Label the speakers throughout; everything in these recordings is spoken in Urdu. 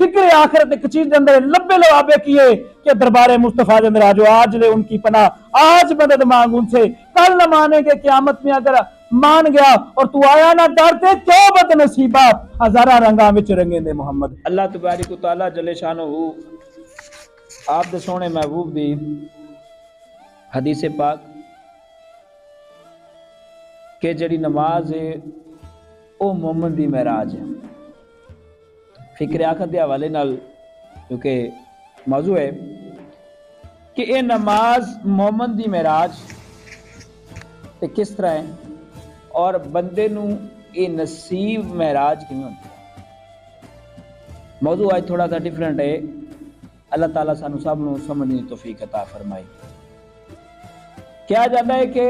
Speaker 1: فکر آخرت ایک چیز دے اندر لبے لوابے کیے کہ دربار مصطفیٰ دے اندر آجو، آج لے ان کی پناہ، آج مدد مانگ ان سے، کل نہ مانیں گے قیامت میں اگر مان گیا اور تو آیا نہ ڈرتے کیوں بد نصیبہ ہزارہ رنگاں وچ رنگیں دے محمد۔ اللہ تبارک و تعالیٰ جل شانہ آپ دے سونے محبوب دی حدیث پاک کہ جڑی نماز ہے او مومن دی معراج ہے۔ فکر آخرت دے حوالے نال کیونکہ موضوع ہے کہ اے نماز مومن دی معراج تے کس طرح ہے اور بندے نو اے نصیب معراج کیوں ہوتی ہے۔ موضوع آج تھوڑا سا ڈیفرنٹ ہے، اللہ تعالیٰ سانو سب نو سمجھنے کی توفیق عطا فرمائی۔ کیا جاتا ہے کہ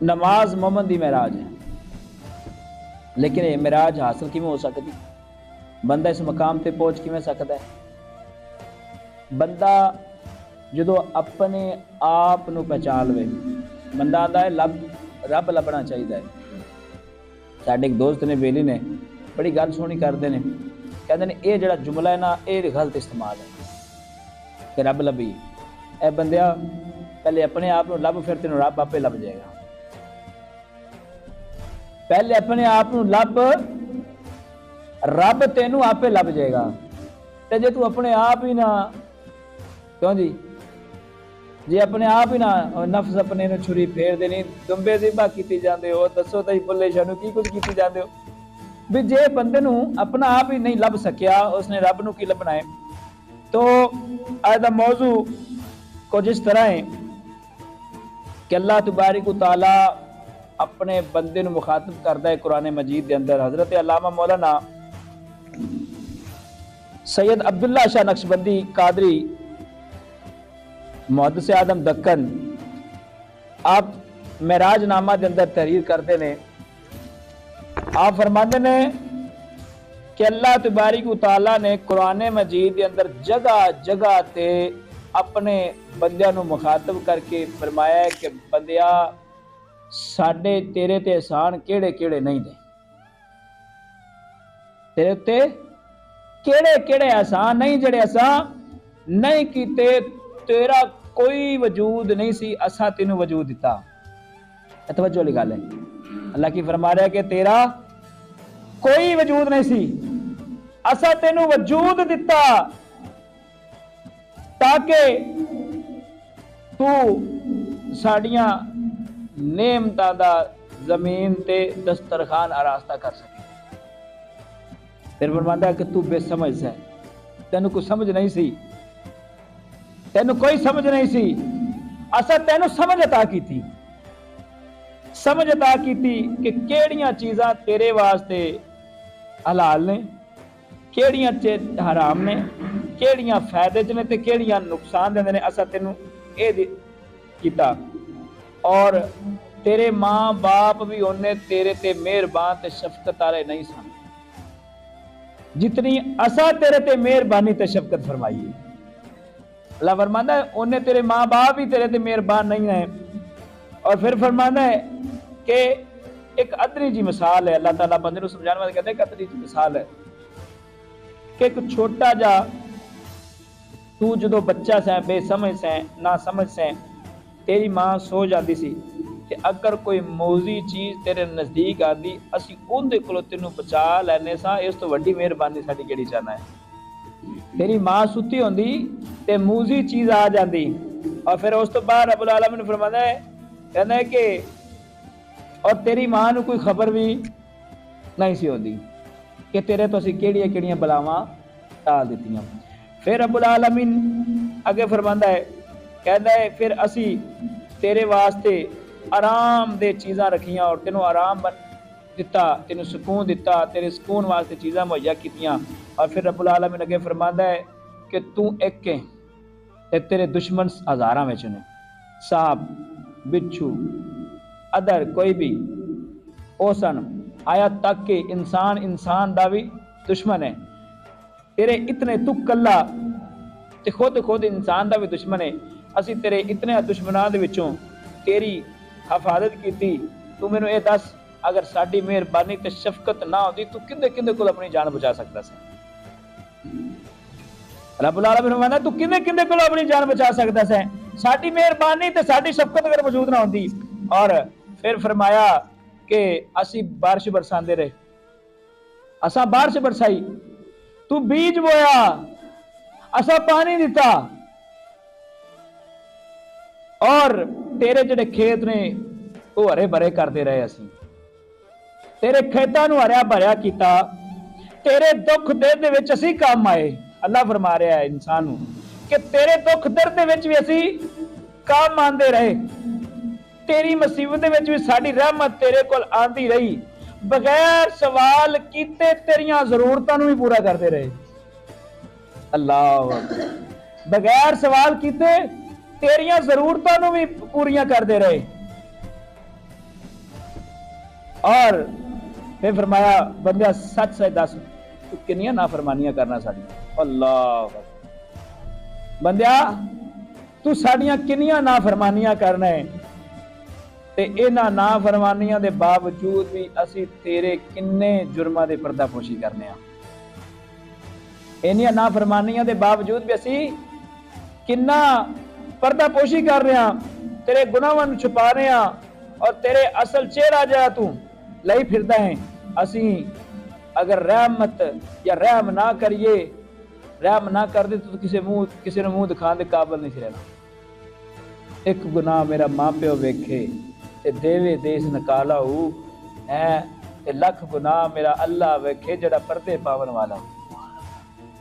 Speaker 1: نماز مومن دی معراج ہے، لیکن یہ معراج حاصل کیوں ہو سکتی؟ بندہ اس مقام تے پہنچ کیوں سکتا ہے؟ بندہ جدو اپنے آپ نو پہچان لے، بندہ آتا ہے رب لبنا چاہیے۔ ساڈے ایک دوست نے بیلی نے بڑی گل سونی کرتے ہیں، کہتے ہیں یہ جڑا جملہ ہے نا یہ غلط استعمال ہے کہ رب لبی۔ اے بندیا پہلے اپنے آپ نو لب، پھر تینوں رب آپ لب جائے گا۔ پہلے اپنے آپ نو لب، رب تینوں آپ لب جائے گا۔ تے جے تو اپنے آپ ہی نہ، کیوں جی جی اپنے آپ ہی نہ، نفس اپنے نو چھری پھیر دینی، دمبے ذبح کیتی جاندے ہو، دسو تے بلے شانو کی کچھ کیتی جاندے ہو۔ بھی جے بندے نو اپنا آپ ہی نہیں لب سکیا، اس نے رب نو کی لبنا ہے۔ تو آج دا موضوع کچھ اس طرح ہے کہ اللہ تبارک و تعالی اپنے بندے نو مخاطب کردا ہے قرآن مجید دے اندر۔ حضرت علامہ مولانا سید عبداللہ شاہ نقشبندی قادری محدث اعظم دکن آپ معراج نامہ دے اندر تحریر کرتے ہیں۔ آپ فرماتے ہیں کہ اللہ تبارک و تعالیٰ نے قرآن مجید دے اندر جگہ جگہ تے اپنے بندیاں نو مخاطب کر کے فرمایا ہے کہ بندیا ساڈے تیرے تے احسان کیڑے کیڑے نہیں دے، تیرے تے کیڑے کیڑے احسان نہیں جڑے اساں نہیں کیتے، تیرا کوئی وجود نہیں سی، اساں تینوں وجود دیتا۔ توجہ والی گل ہے، اللہ کی فرما رہا ہے کہ تیرا کوئی وجود نہیں سی، اساں تینوں وجود دیتا تاکہ تو ساڈیاں نعمتاں دا زمین تے دسترخوان آراستہ کر سکے۔ پھر فرماتا ہے کہ تو بے سمجھ ہے، تینوں کوئی سمجھ نہیں سی، تینوں کوئی سمجھ نہیں سی، اساں تینوں سمجھ عطا کی تھی، سمجھ عطا کی تھی کہ کیڑیاں چیزاں تیرے واسطے حلال نے، کیڑیاں حرام نے، کیڑیاں فائدے چ نے تے کیڑیاں نقصان دیندے نے، اساں تینوں اے کیتا۔ اور تیرے ماں باپ بھی انہیں تیرے تے مہربان تے شفقت والے نہیں سن جتنی اساں تیرے تے مہربانی تے شفقت فرمائی ہے۔ اللہ فرماتا ہے انہیں تیرے ماں باپ بھی تیرے تے مہربان نہیں ہیں۔ اور پھر فرماتا ہے کہ ایک ادنی جی مثال ہے، اللہ تعالیٰ بندے کو سمجھانے والے کہتے ہیں ایک ادنی جی مثال ہے کہ ایک چھوٹا جا تو جدو بچہ سیں، بے سمجھ سیں، نہ سمجھ سیں، تیری ماں سو جاتی سی کہ اگر کوئی موزی چیز تیرے نزدیک آتی اسی ان دے کولوں تینوں بچا لینے سا، اس تو وڈی مہربانی ساڈی کیڑی چاہنا ہے۔ تیری ماں ستی ہوندی تے موزی چیز آ جاندی، اور پھر اس تو بعد رب العالمین نے فرمایا ہے، کہنا ہے کہ اور تیری ماں نو کوئی خبر بھی نہیں سی ہوندی کہ تیرے تو اسی کیڑیاں کیڑیاں بلاواں ٹال دیتیاں۔ پھر رب العالمین اگے فرماندا ہے، کہندا ہے پھر اسی تیرے واسطے آرام دے چیزاں رکھیاں اور تینوں آرام دتا، تینوں سکون دتا، تیرے سکون واسطے چیزاں مہیا کیتیاں۔ اور پھر رب العالمین اگے فرماندا ہے کہ تو ایک ہے تے تیرے دشمن ہزاراں وچ نے، سانپ، بچھو، ادر کوئی بھی اوسن، آیا تک کہ انسان دا بھی دشمن ہے۔ تیرے اتنے تو کلا تے خود انسان دا بھی دشمن ہے، اسی تیرے اتنے دشمناں دے وچوں تیری حفاظت کیتی۔ تو مینوں اے دس اگر ساری مہربانی تے شفقت نہ ہوتی تو کندے کندے کو اپنی جان بچا سکتا سی؟ رب العالمین فرماتا تو کندے کندے کو اپنی جان بچا سکتا سی؟ ساری مہربانی تے ساری شفقت اگر موجود نہ ہوتی۔ اور پھر فرمایا کہ اسی بارش برساندے رہے، اساں بارش برسائی، تو بیج بویا، اساں پانی دیتا، اور تیرے جڑے کھیت نے وہ ہرے بھرے کرتے رہے، اسی تیرے کھیتاں نو ہریا بھریا کیتا، تیرے دکھ درد دے وچ اسی کام آئے۔ اللہ فرما رہا ہے انسان نو کہ تیرے دکھ درد دے وچ بھی اسی کام آندے رہے، تیری مصیبت دے وچ بھی ساڈی رحمت تیرے کول آندی رہی، بغیر سوال کیتے تیریاں ضرورتاں نو بھی پورا کرتے رہے۔ اللہ بغیر سوال کیتے تیریاں ضرورتاں نو بھی پوریاں کرتے رہے۔ اور پھر فرمایا بندیا سچ سچ دس تو کنیاں نافرمانیاں کرنا ساڈی؟ اللہ بندیا تو ساڈیاں کنیاں نافرمانیاں کرنا ہے، تے انہاں نافرمانیاں دے باوجود بھی اسی تیرے کنے جرماں دے پردہ پوشی کرنے ہاں، انہاں نافرمانیاں دے باوجود بھی اسی کنا پردہ پوشی کر رہے ہیں، تیرے گناہاں نوں چھپا رہے ہیں، اور تیرے اصل چہرہ جا تو لئی پھردا ہے۔ اسی اگر رحمت یا رحم نہ کریے، رحم نہ کر دے تو کسی نے منہ دکھان دے قابل نہیں رہنا۔ ایک گناہ میرا ماں پیو ویکھے تے دیوے دیس نکالا ہو ہے، تے لکھ گناہ میرا اللہ ویکھے جڑا پردے پاون والا ہو۔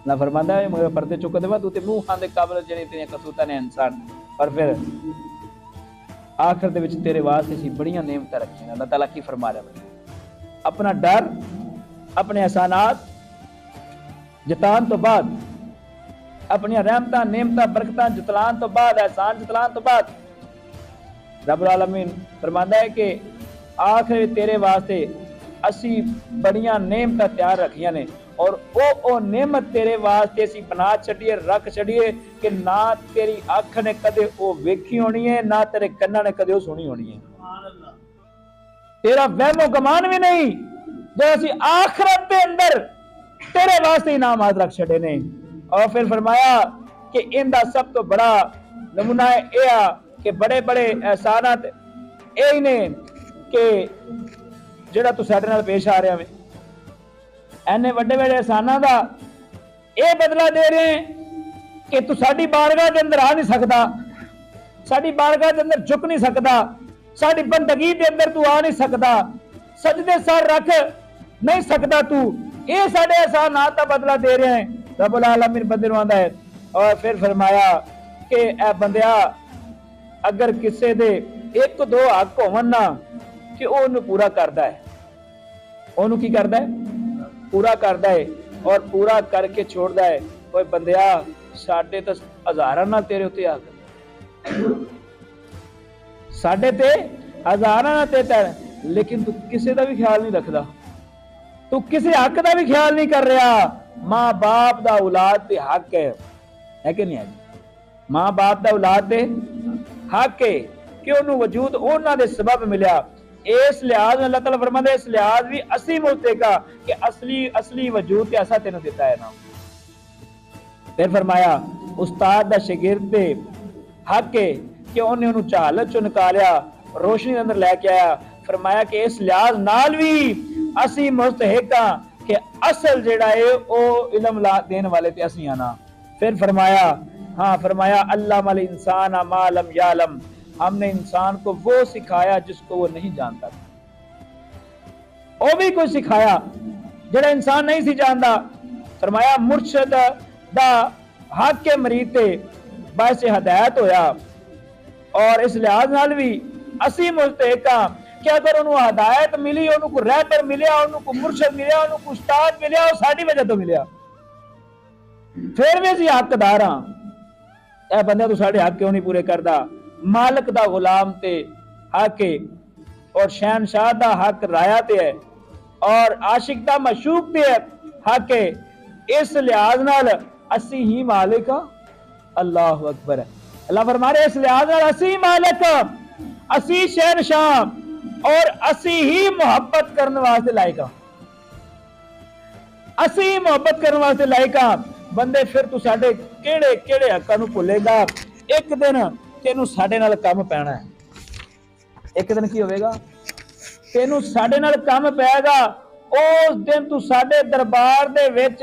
Speaker 1: اللہ فرماندا ہے مگر پردے چک دے تو تے منہ کھان دے قابل جڑی تیریاں کرتوتاں نے انسان۔ اور پھر آخر دے وچ تیرے واسطے سی بڑیاں نعمتاں رکھیاں۔ اللہ تعالیٰ کی فرما رہا ہے اپنا ڈر اپنے احسانات جتان تو بعد، اپنی رحمتاں نعمتاں برکتاں جتلان تو بعد، احسان جتلان تو بعد، رب العالمین فرماندا ہے کہ آخر تیرے واسطے اسی بڑیاں نعمتاں تیار رکھیاں نے، اور او نعمت تیرے واسطے اسی بنا چھڑیے رکھ چھڑیے کہ نہ تیری اکھ نے کدے او ویکھی ہونی ہے، نہ تیرے کناں نے کدے او سنی ہونی ہے۔ تیرا وہم و گمان بھی نہیں، جو اسی آخرت دے اندر تیرے واسطے انعامات رکھ چھڑے نے۔ اور پھر فرمایا کہ ان دا سب تو بڑا نمونہ اے کہ بڑے بڑے احسانات اے نے کہ جڑا تو ساڈے نال پیش آ رہا ہے، اینے وڈے وڈے احساناں دا اے بدلہ دے رہے ہیں کہ تو ساڈی بارگاہ دے اندر آ نہیں سکدا، ساڈی بارگاہ دے اندر جھک نہیں سکدا، ساڈی بندگی دے اندر تو آ نہیں سکدا، سجدے سر رکھ نہیں سکدا، تو اے ساڈے احسانات دا بدلہ دے رہے ہیں۔ رب العالمین بندے نوں آندا ہے۔ اور پھر فرمایا کہ اے بندیا اگر کسے دے ایک دو حق ہون نا کہ او انہوں پورا کردا ہے، انہوں کی کردا ہے؟ پورا کردا ہے، اور پورا کر کے چھوڑدا ہے۔ اوے بندیا ساڈے تے ہزاراں نال تیرے اوتے حق، ساڈے تے ہزاراں نال تے لیکن تو کسے دا بھی خیال نہیں رکھدا، تو کسی حق دا بھی خیال نہیں کر رہا۔ ماں باپ دا اولاد تے حق ہے کہ نہیں ہے؟ ماں باپ دا اولاد تے حق ہے کہ انہوں وجود انہاں دے سبب ملیا۔ اس لحاظ میں اللہ تعالیٰ فرماتا ہے اس لحاظ بھی اسی ملتے کا کہ اصلی وجود تے ایسا تینوں دیتا ہے نا۔ پھر فرمایا استاد دا شاگرد تے حق ہے کہ انہوں جہالت چوں نکالیا، روشنی اندر لے کے آیا۔ فرمایا کہ اس لحاظ نال بھی اسی مستحق ہاں کہ اصل جڑا ہے او علم دین والے تے اسی آنا۔ پھر فرمایا علم الانسان ما لم یعلم، ہم نے انسان کو وہ سکھایا جس کو وہ نہیں جانتا تھا۔ وہ بھی کوئی سکھایا جڑا انسان نہیں سی جانتا۔ فرمایا مرشد دا حق کے مرید تے باعث ہدایت ہویا، اور اس لحاظ نال بھی اسی مستحق ہاں کہ اگر انہوں ہدایت ملی، انہوں کو رہبر ملیا، انہوں کو مرشد ملیا، انہوں کو استاد ملیا، وہ ساری وجہ تو ملیا، پھر بھی اسی حق دار ہاں۔ اے بندہ تو ساڑھے حق کیوں نہیں پورے کردا؟ مالک دا غلام تے حق ہے، اور شہنشاہ دا حق رایا تے ہے، اور عاشق دا مشوق تے حق ہے۔ اس لحاظ نال اسی ہی مالک ہاں۔ اللہ اکبر۔ اللہ فرما رہے اس لحاظ نال اسی مالک، اسی شہنشاہ اور اسی ہی محبت کرنے واسطے لائق ہاں، اسی ہی محبت کرنے واسطے لائق ہاں۔ بندے پھر تو ساڈے کیڑے کیڑے حقاں نوں بھولے گا، ایک دن تینوں ساڈے نال کم پینا ہے، ایک دن کی ہوئے گا، تینوں ساڈے نال کم پائے گا، اس دن تو ساڈے دربار دے وچ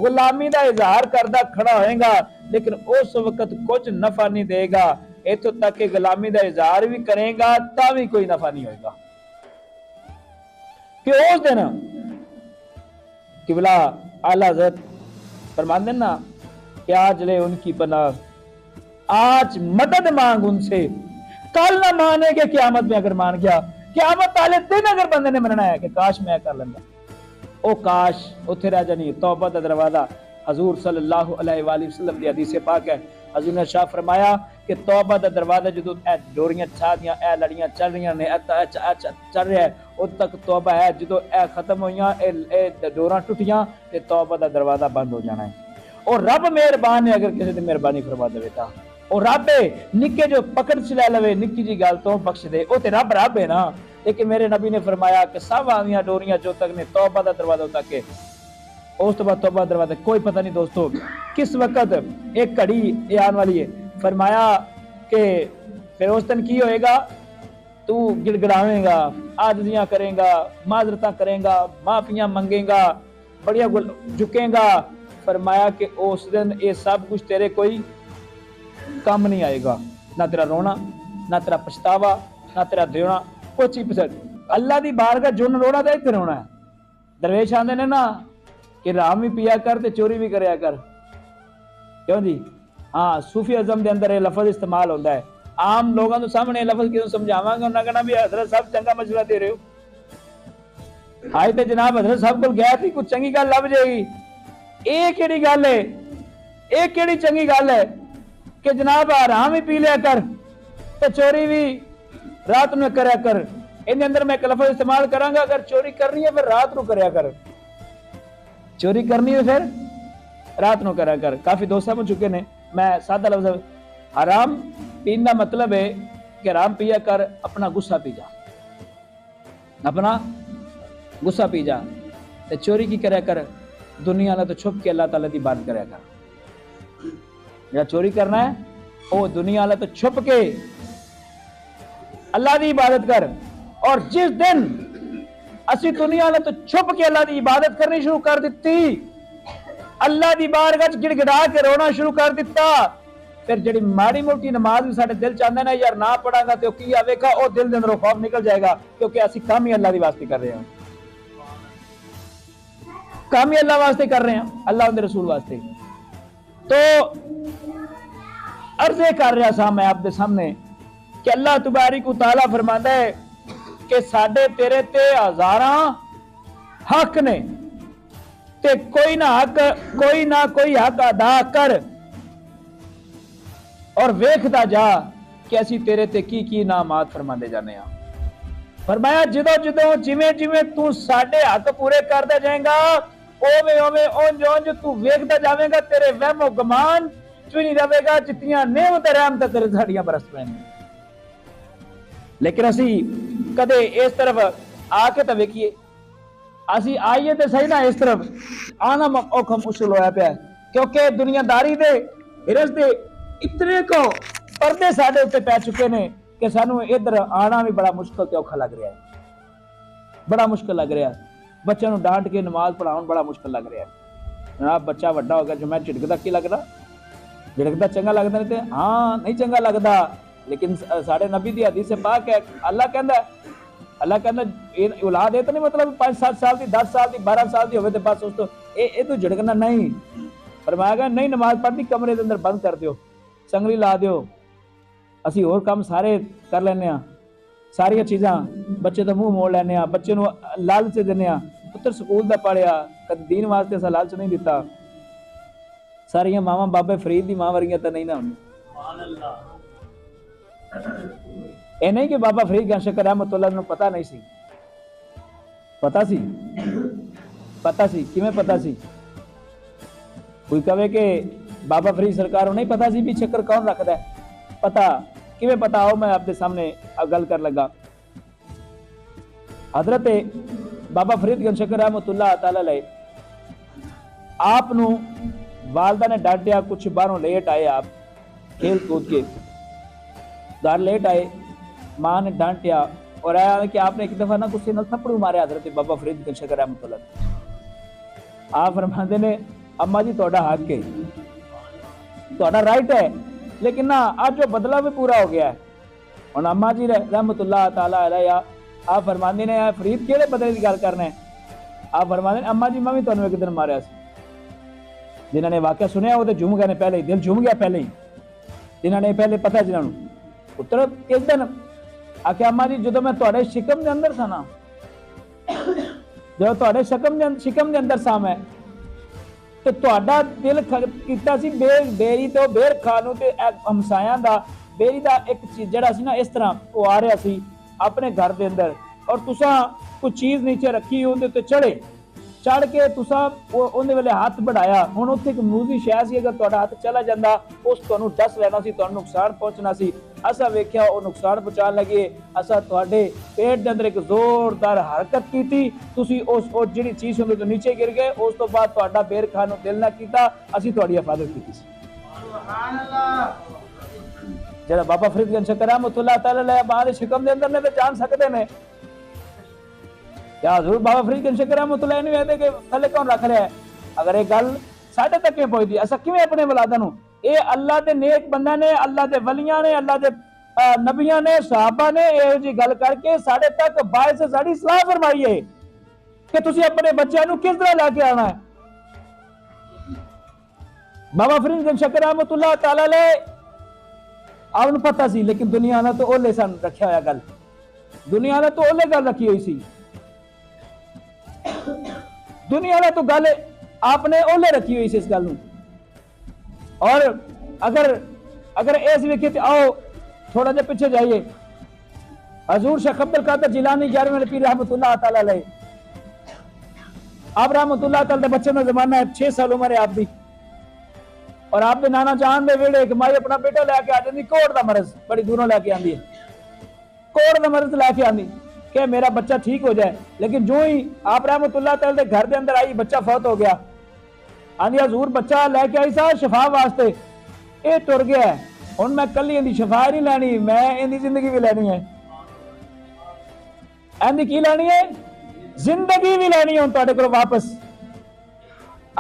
Speaker 1: غلامی دا اظہار کردہ کھڑا ہوئے گا، لیکن اس وقت کچھ نفع نہیں دے گا، اتوں تک کہ غلامی دا اظہار بھی کرے گا تا بھی کوئی نفع نہیں ہوئے گا۔ کہ اس دن قبلہ اعلیٰ حضرت فرماندے نا کہ آج لے ان کی پناہ، آج مدد مانگ ان سے، کل نہ مانے گے قیامت میں اگر مان گیا، قیامت والے دن اگر بندے نے مننا ہے کہ کاش میں کر لینا، او کاش اتھے رہ جانی۔ توبہ دا دروازہ حضور صلی اللہ علیہ وآلہ وسلم دی حدیث پاک ہے، حضور نے شاہ فرمایا کہ توبہ دا دروازہ جدو اے ڈوریاں چھا دیاں، اے لڑیاں چل رہیاں نے، چل رہا ہے، اد تک توبہ ہے، جدو اے ختم ہویاں، اے ڈوراں ٹوٹیاں، تے توبہ دا دروازہ بند ہو جانا ہے۔ اور رب مہربان ہے اگر کسی دی مہربانی فرما دے تا، اور رب نکے جو پکڑ چلا لوے نکی جی گل تو بخش دے، او تے رب ہے نا۔ لیکن میرے نبی نے فرمایا کہ سب آویاں ڈوریاں جو تک نے توبہ دا دروازہ تک ہے، اس تو بعد توبہ دروازہ کوئی پتہ نہیں دوستو کس وقت ایک گھڑی آن والی ہے۔ فرمایا کہ پھر اس دن کی ہوئے گا، تو گڑ گڑاویں گا، عاجزیاں کریں گا، معذرتاں کریں گا، معافیاں منگیں گا، بڑیا جھکیں گا۔ فرمایا کہ اس دن یہ سب کچھ تیرے کوئی کام نہیں آئے گا، نہ تیرا رونا، نہ تیرا پچھتاوا، نہ تیرا دیونا، کچھ ہی پسند۔ اللہ دی بارگاہ جن رونا دے تے رونا ہے۔ درویش آندے نے نا کہ رام بھی پیا کر تے چوری بھی کریا کر، کیوں جی؟ ہاں صوفی ازم دے اندر یہ لفظ استعمال ہوتا ہے۔ عام لوگوں تو سامنے یہ لفظ کیوں سمجھاواں گا، انہاں کہنا بھی حضرت صاحب چنگا مشورہ دے رہے ہو، آج تے جناب حضرت صاحب کو گیا تھی کچھ چنگی گل لب جائے گی۔ یہ کیڑی گل ہے، یہ کیڑی چنگی گل ہے کہ جناب حرام بھی پی لیا کر تے چوری بھی رات میں کریا کر۔ ان اندر میں ایک لفظ استعمال کراں گا، اگر چوری کرنی ہے پھر رات نو کریا کر، چوری کرنی ہے پھر رات نو کریا کر۔ کافی دوست سمجھ چکے نے، میں سادہ لفظ حرام پین کا مطلب ہے کہ حرام پیا کر اپنا غصہ پی جا، اپنا غصہ پی جا، تے چوری کی کریا کر دنیا نہ تو چھپ کے اللہ تعالیٰ دی بات کریا کر۔ یا چوری کرنا ہے وہ دنیا والا تو چھپ کے اللہ دی عبادت کر، اور جس دن اسی دنیا والا تو چھپ کے اللہ دی عبادت کرنی شروع کر دیتی، اللہ دی بارگاہ گڑ گڑا کے رونا شروع کر دیتا، پھر جڑی ماڑی موٹی نماز بھی ساڈے دل چاہندے نا یار نہ پڑھا گا تو کی آوے گا، او دل دے اندروں خوف نکل جائے گا، کیونکہ اسی کام ہی اللہ دی واسطے کر رہے ہیں، کام ہی اللہ واسطے کر رہے ہیں، اللہ دے رسول واسطے۔ تو عرضے کر رہا سا میں آپ دے سامنے کہ اللہ تبارک و تعالیٰ فرماتا ہے کہ ساڈے تیرے تے ہزاراں حق نے، تے کوئی نہ کوئی حق ادا کر، اور ویکھدا جا کہ اسی تیرے تے کی انعامات فرماندے جانے ہاں۔ فرمایا جدوں جویں تو ساڈے حق پورے کردا جائیں گا، اوویں اونج تو ویکھدا جاویں گا، تیرے وہم و گمان چ نہیں رہے گا، جتنیاں نعمت رحمت تیرے ساڈیاں برس پین۔ لیکن اسی کدے اس طرف آ کے تو ویکھیے، اسی آئیے تے صحیح نہ اس طرف آنا اوکھا مشکل ہویا پیا ہے، کیونکہ دنیا داری دے ہرس دے اتنے کو پردے ساڈے اتنے پی چکے نے کہ سانو ادھر آنا بھی بڑا مشکل تے اوکھا لگ رہا ہے، بڑا مشکل لگ رہا ہے، بچوں نو ڈانٹ کے نماز پڑھاؤن بڑا مشکل لگ رہا ہے۔ جناب بچہ وڈا ہو گیا جو میں جھڑکدا کی لگدا، جھڑکدا چنگا لگدا نہیں تے ہاں نہیں چنگا لگدا، لیکن ساڈے نبی دی حدیث پاک ہے، اللہ کہندا اولاد تو نہیں مطلب 5-7 سال دی 10 سال دی 12 سال دی ہوے تے بس اس تو اے تو جھڑکنا نہیں۔ فرمایا گیا نہیں نماز پڑھنی کمرے دے اندر بند کر دیو، سنگلی لا دیو، اسی اور کام سارے کر لینے ہاں، ساری چیزاں بچے دا منہ موڑ لینے ہاں، بچے نو لالچ دینے ہاں، پتر سکول دا پڑھیا کدی دین واسطے اسا لالچ نہیں دیتا، ساریاں ماواں بابے فرید دی ماں ورگیاں تے نہیں نہ ہونی۔ سبحان اللہ۔ اے نہیں کہ بابا فرید گن شکر رحمت اللہ نو پتہ نہیں سی، پتہ سی کیویں پتہ سی؟ کوئی کہے کہ بابا فرید سرکار نہیں پتہ سی بھی چکر کون رکھدا ہے، پتہ کیویں پتہ آؤ میں آپ کے سامنے گل کر لگا۔ حضرت بابا فرید گنج شکر رحمۃ اللہ تعالی علیہ آپ نو والدہ نے ڈانٹیا، کچھ باہروں لیٹ آئے، آپ کھیل کود کے گھر لیٹ آئے، ماں نے ڈانٹیا اور آیا کہ آپ نے ایک دفعہ نہ کسی نال تھپڑ مارے حضرت بابا فرید گنج شکر رحمۃ اللہ۔ آپ فرماتے نے اما جی تہاڈا حق ہے، تہاڈا رائٹ ہے، لیکن نہ آج جو بدلہ بھی پورا ہو گیا ہے۔ اور اما جی رحمۃ اللہ تعالی علیہ آپ فرماندے نے فرید کیڑے بدلے کی گل کرنا ہے؟ آپ فرماندے نے اما جی میں بھی تانوں ایک دن ماریا سی۔ جنہوں نے واقعہ سنیا وہ تو جھوم گئے نے پہلے ہی، دل جھوم گیا پہلے ہی، جنہوں نے پہلے پتہ جنہوں پتر ایک دن آخیا اما جی جدو میں تہاڈے شکم دے اندر سا نا، جدو تہاڈے شکم دے اندر سا میں تو تہاڈا دل کیتا سی بیری تو بیر کھانو تے ہمسایاں دا بیری دا ایک جڑا سی نا اس طرح وہ آ رہا سی اپنے گھر دے اندر، اور تساں کوئی چیز نیچے رکھی اون دے تے چڑھ کے تساں اون دے ویلے ہاتھ بڑھایا، ہن اوتھے ایک موزی شے سی، اگر تہاڈا ہاتھ چلا جاندا اس تانوں ڈس لینا سی، تانوں نقصان پہنچنا سی۔ اسا ویکھیا او نقصان پہنچان لگے، اسا تہاڈے پیٹ دے اندر ایک زوردار حرکت کیتی، تسی اس جڑی چیز ہوندے تو نیچے گر گئے، اس تو بعد تہاڈا بیر کھانوں دل نہ کیتا، اسی تہاڈی حفاظت کیتی سی۔ سبحان اللہ۔ جڑا بابا فرید گنج شکر رحمۃ اللہ تعالی علیہ باہر شکم دے اندر نے تے جان سکدے نے، کیا حضور بابا فرید گنج شکر رحمۃ اللہ نہیں کہتے کہ تھلے کون رکھ رہا ہے؟ اگر یہ گل ساڈے تک کیوں پہنچی، اسا کیویں اپنے ولاداں نوں، اے اللہ دے نیک بندے نے، اللہ دے ولیاں نے، اللہ دے نبیاں نے، صحابہ نے یہ جی گل کر کے ساڈے تک باعث ساڈی اصلاح فرمائی ہے کہ تسی اپنے بچیاں نوں کس طرح لے کے آنا ہے۔ بابا فرید گنج شکر رحمۃ اللہ تعالی علیہ آپ نوں پتہ سی، لیکن دنیا نے تو اولے سن رکھیا ہوا گل، دنیا نے تو اولے گل رکھی ہوئی سی، دنیا نے تو گل آپ نے اولے رکھی ہوئی سی اس گل نوں۔ اور اگر اس ویکھے تے آؤ تھوڑا جا پیچھے جائیے، حضور شیخ عبد القادر جیلانی 11ویں پیر رحمۃ اللہ تعالی علیہ، آپ رحمۃ اللہ تعالی دے بچے کا زمانہ ہے، 6 سال عمر ہے آپ دی، اور آپ دے نانا جان دے ویڑے ایک مائی اپنا بیٹا لے کے آ جاندی، کوڑ دا مرض بڑی دوروں لے کے آندی ہے، کوڑ دا مرض لے کے آندی کہ میرا بچہ ٹھیک ہو جائے، لیکن جو ہی آپ رحمۃ اللہ تعالی دے گھر دے اندر آئی بچہ فوت ہو گیا، آندی حضور بچہ لے کے آئی سا شفا واسطے، اے ٹر گیا ہے، ہن میں کلی اندی شفا نہیں لینی، میں اندی زندگی بھی لینی ہے، اندی کی لینی ہے؟ زندگی بھی لینی ہے ہن تہاڈے کولوں واپس۔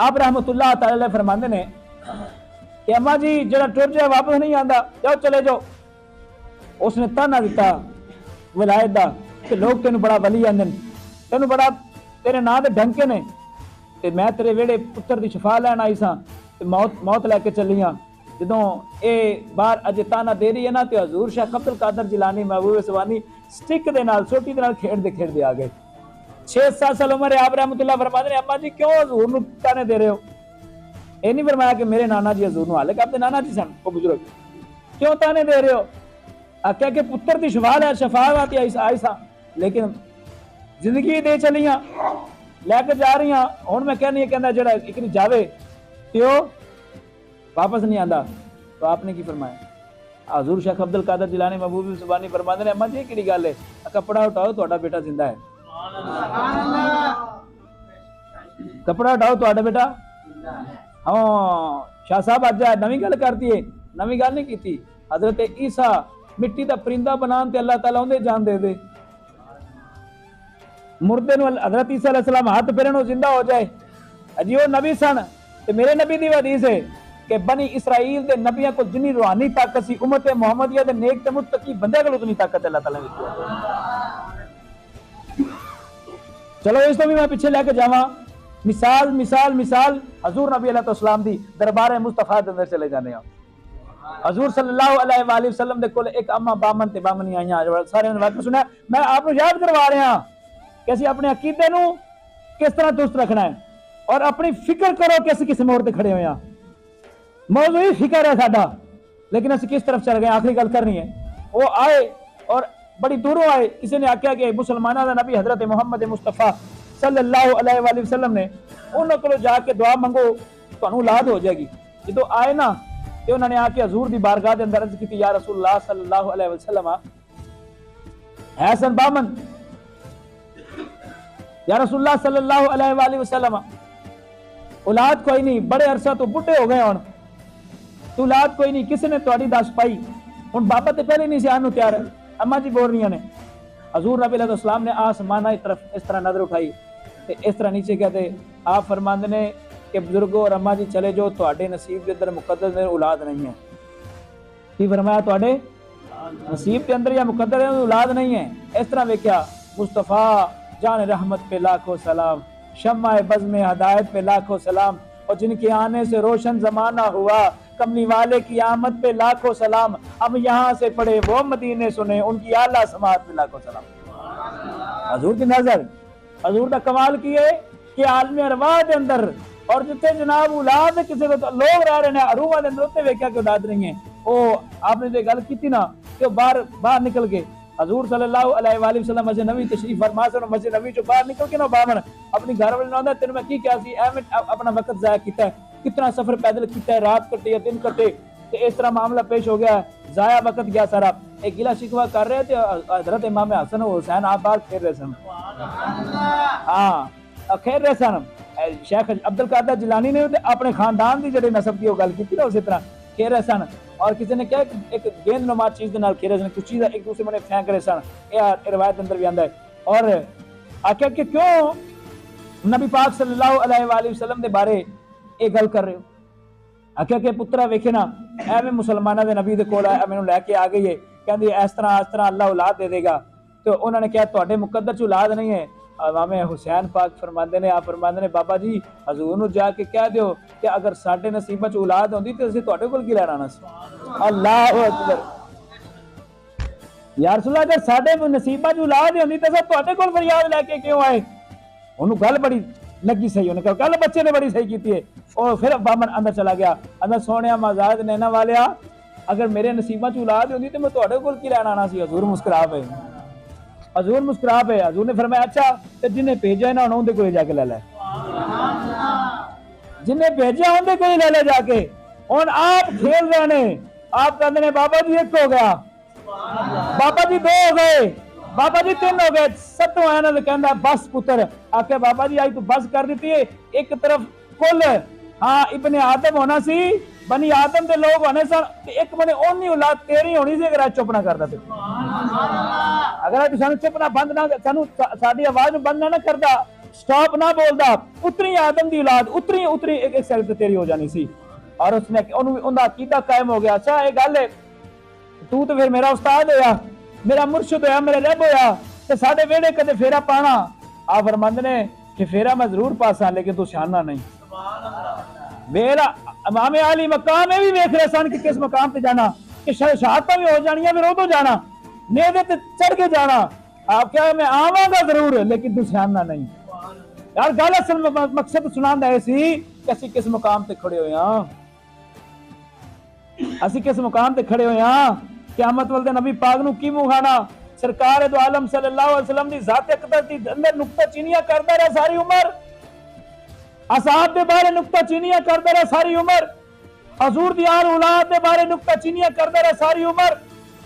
Speaker 1: آپ رحمۃ اللہ تعالی علیہ فرماندے نے کہ اما جی جڑا ٹر جائے واپس نہیں آندا، جاؤ چلے جاؤ۔ اس نے تانا دیتا ولایت دا کہ لوگ تینوں بڑا ولی آندن، تینوں بڑا تیرے ناں دے ڈنکے نے، تے میں تیرے ویڑے پتر دی شفا لین آئی ساں تے موت لے کے چلی ہاں۔ جدوں اے بار اجے تانا دے رہی ہے نا تے حضور شیخ عبد القادر جیلانی محبوب سبحانی سٹک دے نال سوٹی دے نال کھیڑ دے آ گئے۔ 6-7 سال عمر ہے، آپ رحمۃ اللہ فرماتے ہیں اما جی کیوں حضور نوں تانے دے رہے ہو؟ اے نہیں فرمایا کہ میرے نانا جی حضور نوں، حالانکہ آپ دے نانا جی سن وہ بزرگ، کیوں تانے دے رہے ہو؟ آخیا کہ پتر دی شفا آتی آئی سا، لیکن زندگی دے چلیاں لے کے جا رہی ہاں، ہن میں کہنی ہے کہندا جڑا ایک نہیں جاوے تے او واپس نہیں آندا۔ تو آپ نے کی فرمایا؟ حضور شیخ عبد القادر جیلانی محبوب سبحانی فرماندے نے اما جی کیڑی گل ہے؟ کپڑا اٹھاؤ تہاڈا بیٹا زندہ ہے، کپڑا اٹھاؤ تہاڈا بیٹا، ہاں شاہ صاحب اج نویں گل کرتی ہے، نویں گل نہیں کیتی۔ حضرت عیسیٰ مٹی دا پرندہ بنان تے اللہ تعالیٰ اندے جان دے دے، مردے نو حضرت عیسیٰ علیہ السلام ہاتھ پھیرن او زندہ ہو جائے، اجی وہ نبی سن تے میرے نبی دی حدیث ہے کہ بنی اسرائیل دے نبیاں کو جنی روحانی طاقت سی، امت محمدیہ دے نیک تے متقی بندے کو اتنی طاقت اللہ تعالیٰ نے دی۔ چلو اس تو بھی میں پیچھے لے کے جاواں، مثال حضور نبی علیہ السلام دی دربار مصطفیٰ دے اندر چلے جانے ہاں۔ حضور صلی اللہ علیہ وآلہ وسلم دے کول ایک اما بامن تے بامنی آئیاں، سارے نے واقعہ سنا، میں آپ کو یاد کروا رہا ہاں کہ اسی اپنے عقیدے نو کس طرح درست رکھنا ہے، اور اپنی فکر کرو کہ اسی کس موڑ تے کھڑے ہوئے ہیں، موضوعی فکر ہے ساڈا، لیکن اسی کس طرف چل گئے۔ آخری گل کرنی ہے، وہ آئے اور بڑی دوروں آئے، کسی نے آکھیا کہ مسلمانوں دا نبی حضرت محمد مصطفیٰ صلی اللہ علیہ وآلہ وسلم نے انہوں کو جا کے دعا منگو تانوں اولاد ہو جائے گی۔ جدو آئے نا تے انہوں نے آ کے حضور دی بارگاہ دے اندر عرض کی یا رسول اللہ صلی اللہ علیہ وسلم، حسن بامن یا رسول اللہ صلی اللہ علیہ وآلہ وسلم اولاد کوئی نہیں، بڑے عرصہ تو بڈھے ہو گئے ہون، تو اولاد کوئی نہیں، کسی نے تہاڈی دس پائی، ہن بابا تے پہلے نہیں سی آنوں تیار، اما جی بول رہی نے۔ حضور نبی علیہ السلام نے آسمانہ کی طرف اس طرح نظر اٹھائی تے اس طرح نیچے کہتے، آپ فرماندے نے کہ بزرگوں اور اما جی چلے جو تہاڈے نصیب دے اندر مقدر میں اولاد نہیں ہے۔ کی فرمایا؟ تہاڈے نصیب کے اندر یا مقدر ہے اولاد نہیں ہے۔ اس طرح ویکھیا مصطفیٰ جان رحمت پہ لاکھوں سلام، شمع بزم ہدایت پہ لاکھوں سلام، اور جن کے آنے سے روشن زمانہ ہوا، کملی والے کی آمد پہ لاکھوں سلام، اب یہاں سے پڑھے وہ مدینے سنے، ان کی اعلیٰ سماعت پہ لاکھوں سلام۔ حضور کی نظر، حضور دا کمال کیے کہ عالم ارواح دے اندر اور جتے جناب اولاد کسی کو لوگ رہ رہے ہیں اروح دے اندر اتنے ویکھیا کہ اولاد نہیں ہے، او آپ نے جو گل کیتی نا کہ باہر نکل کے حضور صلی اللہ علیہ وآلہ وسلم مسجد نبی تشریف فرما سن، مسجد نبی چوں باہر نکل کے نا باون اپنی گھر والے نوں تینوں میں کی کیا سی، ایویں اپنا وقت ضائع کیتا ہے، کتنا سفر پیدل کیتا ہے، رات کٹی ہے دن کٹے، تے اس طرح معاملہ پیش ہو گیا ہے، ضائع وقت گیا سارا۔ ایک گلا شکوا کر رہے تھے حضرت امام حسن و حسین آپ باہر کھیل رہے سن، ہاں کھیل رہے سن، شیخ عبد القادر جیلانی نے اپنے خاندان دی جڑے نسب کی وہ گل کی نا اسی طرح کھیل رہے سن، اور کسی نے کیا ایک گیند نما چیز کے نال کھیل رہے سن، کچھ چیز ایک دوسرے میں پھینک رہے سن، یہ روایت اندر بھی آندا ہے۔ اور آخیا کہ کیوں نبی پاک صلی اللہ علیہ وآلہ وسلم دے بارے یہ گل کر رہے ہو؟ آخیا کہ پترا ویکھے نا ایویں مسلمانوں دے نبی دے کول آیا مینوں لے کے آ گئی ہے، کہندی اس طرح اللہ اولاد دے دے گا، تو انہوں نے کہا تہاڈے مقدر چ اولاد نہیں ہے۔ امام حسین پاک فرماندے نے، آپ فرماندے نے بابا جی حضور نو جا کے کہہ دیو کہ اگر ساڈے نصیباں چ اولاد ہوندی تے اسی تہاڈے کول کی لین آنا سی۔ اللہ اکبر، یا رسول اللہ اگر ساڈے نصیباں چ اولاد ہوندی تے اسی تہاڈے کول فریاد لے کے کیوں آئے؟ انہوں گل بڑی لگی صحیح، انہوں نے کہا گل بچے نے بڑی صحیح کیتی ہے، اور پھر بامن اندر چلا گیا، اندر سونیا مزاد نینا والیا اگر میرے نصیباں چ اولاد ہوندی تے میں تہاڈے کول کی لین آنا سی۔ حضور مسکرا پے، حضور مسکرا پے، حضور نے فرمایا اچھا تے جنہیں بھیجا ہے نا انہوں دے کوئی جا کے لے لے، جنہیں بھیجا ان دے کوئی لے لے جا کے۔ ہن آپ کھیل رہے نے، آپ کہندے نے بابا جی ایک ہو گیا، بابا جی دو ہو گئے، بابا جی تین ہو گئے، ستوں آیا نا کہندا بس پتر، آکھے بابا جی آئی تو بس کر دیتی ہے، ایک طرف کل ہاں ابن آدم ہونا سی، بنی آدم دے لوگ ہونے سن، ایک بنے اونی اولاد تیری ہونی سی اگر چپ نہ کردا تے، اگر سانو چپ نہ بند نہ سانو ساڈی آواز بند نہ کردا، سٹاپ نہ بولدا، اتری آدم دی اولاد اتری ایک سائڈ تے تیری ہو جانی سی۔ اور اس نے انہوں دا عقیدہ قائم ہو گیا، اچھا یہ گل ہے تو پھر میرا استاد ہویا، میرا مرشد ہویا، میرا رب ہویا، تے ساڈے ویڑے کدے پھیرا پانا؟ آپ فرماندے نے کہ پھیرا میں ضرور پاساں لیکن تو شاننا نہیں۔ میرا امام علی مقام یہ بھی ویکھ رہے سن کہ کس مقام تے جانا، کہ شہادتاں بھی ہو جانیاں پھر ادو جانا، نیدے تے چڑھ کے جانا۔ آپ کہا میں آواں گا ضرور لیکن تو شاننا نہیں۔ یار گل اصل مقصد سناندا اے سی کہ اسی کس مقام تے کھڑے ہوئے ہاں، اسی کس مقام تے کھڑے ہوئے ہاں، قیامت والے نبی پاک نو کی منہ کھانا، سرکار دو عالم صلی اللہ علیہ وسلم دی ذات اقدس دی اندر نکتہ چینیاں کردا رہا ساری عمر، اصحاب دے بارے نکتہ چینیاں کردا رہا ساری عمر، حضور دی آل اولاد دے بارے نکتہ چینیاں کردا رہا ساری عمر،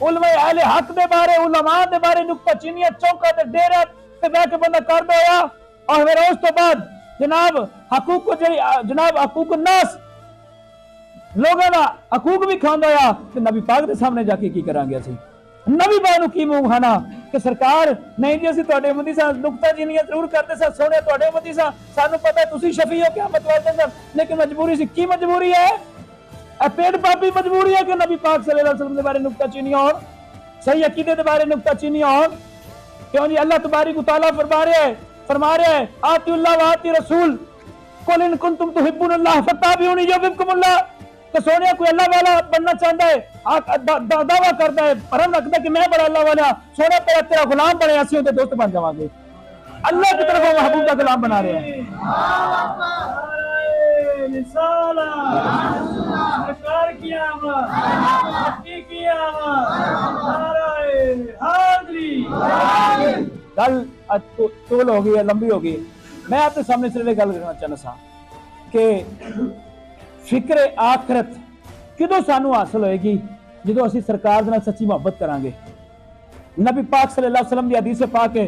Speaker 1: علماء اہل حق دے بارے، علماء دے بارے نکتہ چینیاں چوکا تے ڈیرا تے بیٹھ کے بندہ کردا ہویا، اور پھر اس تو بعد جناب حقوق الناس لوگوں دا حقوق بھی کھاندا ہویا، تے نبی پاک دے سامنے جا کے کی کران گیا سی؟ نبی پاک نو کی منہ کھانا کہ سرکار نہیں جی اسی تہاڈے امتی ساں نکتہ چینیاں ضرور کرتے ساں، سونے تہاڈے امتی ساں، سانو پتہ ہے تسی شفیع ہو قیامت والے دن، لیکن مجبوری سی، کی مجبوری ہے؟ اے پیٹ پاپی مجبوری ہے کہ نبی پاک صلی اللہ علیہ وسلم دے بارے نکتہ چینیاں ہون، صحیح عقیدے دے بارے نکتہ چینیاں ہون؟ کیوں جی اللہ تبارک و تعالیٰ فرما رہے ہیں آتی اللہ و آتی رسول قل ان کنتم تحبون اللہ فاتبعونی یحببکم اللہ، کہ سونے کوئی اللہ والا بننا چاہتا ہے، دعویٰ کرتا ہے، پرم رکھتا ہے کہ میں بڑا اللہ والا، سونے تیرا غلام بنے، اسی ہوتے دوست بن جاواں گے، اللہ کی طرف وہ محبوب کا غلام بنا رہے ہیں۔ سرکار کی آمد، حقیقی آمد، نعرہ حاضری۔ گل طول ہو گئی ہے، لمبی ہو گئی، میں آپ کے سامنے صرف ایک گل کرنا چاہنا سا کہ فکر آخرت کدوں سانو حاصل ہوئے گی؟ جدو اسی سرکار دے نال سچی محبت کران گے۔ نبی پاک صلی اللہ علیہ وسلم دی حدیث پاک ہے